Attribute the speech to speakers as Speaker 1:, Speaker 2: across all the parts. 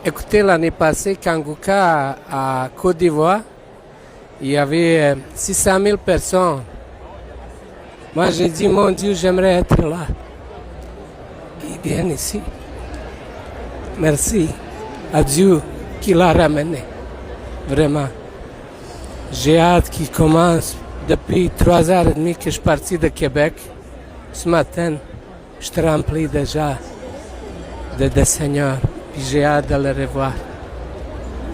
Speaker 1: Écoutez, l'année passée, Kanguka à Côte d'Ivoire, il y avait 600 000 personnes. Moi, j'ai dit, mon Dieu, j'aimerais être là. Ils viennent ici. Merci à Dieu qui l'a ramené. Vraiment. J'ai hâte qu'il commence. Depuis 3h30 que je suis parti de Québec. Ce matin, je suis rempli déjà de Seigneur. Puis j'ai hâte de le revoir.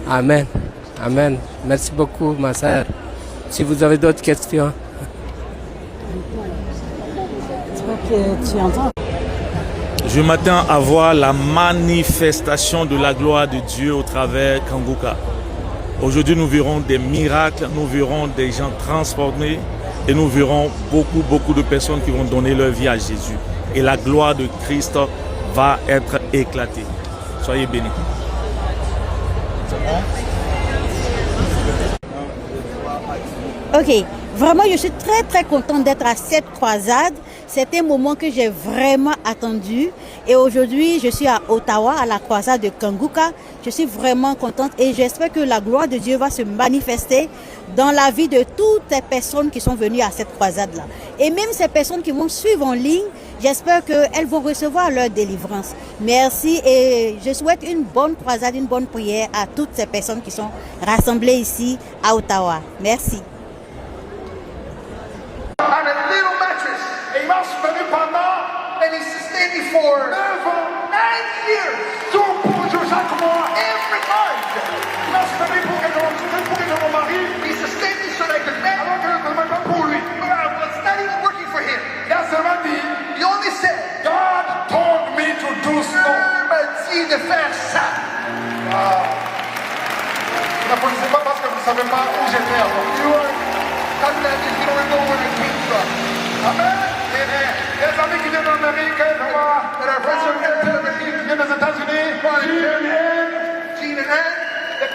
Speaker 1: Amen. Amen. Merci beaucoup, ma sœur. Si vous avez d'autres questions.
Speaker 2: Je m'attends à voir la manifestation de la gloire de Dieu au travers Kanguka. Aujourd'hui, nous verrons des miracles, nous verrons des gens transformés et nous verrons beaucoup de personnes qui vont donner leur vie à Jésus. Et la gloire de Christ va être éclatée. Soyez bénis.
Speaker 3: Ok, vraiment je suis très contente d'être à cette croisade. C'est un moment que j'ai vraiment attendu. Et aujourd'hui, je suis à Ottawa, à la croisade de Kanguka. Je suis vraiment contente et j'espère que la gloire de Dieu va se manifester dans la vie de toutes les personnes qui sont venues à cette croisade-là. Et même ces personnes qui vont suivre en ligne, j'espère qu'elles vont recevoir leur délivrance. Merci et je souhaite une bonne croisade, une bonne prière à toutes ces personnes qui sont rassemblées ici à Ottawa. Merci.
Speaker 4: And he sustained me for 9 years. Every month. He sustained me so that I could marry. I was not even working for him. He only said,
Speaker 5: God told me to do so.
Speaker 4: Dieu m'a dit de faire ça.
Speaker 5: N'applaudissez pas parce que vous ne savez pas où j'étais avant.
Speaker 4: You are content if you don't know where it came from.
Speaker 5: Amen. Les amis qui viennent d'Amérique,
Speaker 4: And our friends from
Speaker 5: qui viennent des États-Unis,
Speaker 4: Gene and Ann,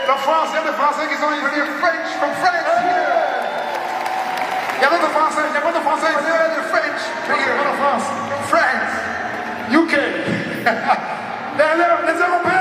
Speaker 5: la France, il y a des Français qui sont ici.
Speaker 4: French from France here.
Speaker 5: Il y a d'autres Français, il y a pas de Français ici.
Speaker 4: There are the French
Speaker 5: Il y a
Speaker 4: here
Speaker 5: pas de France.
Speaker 4: from France.
Speaker 5: UK. Les Européens.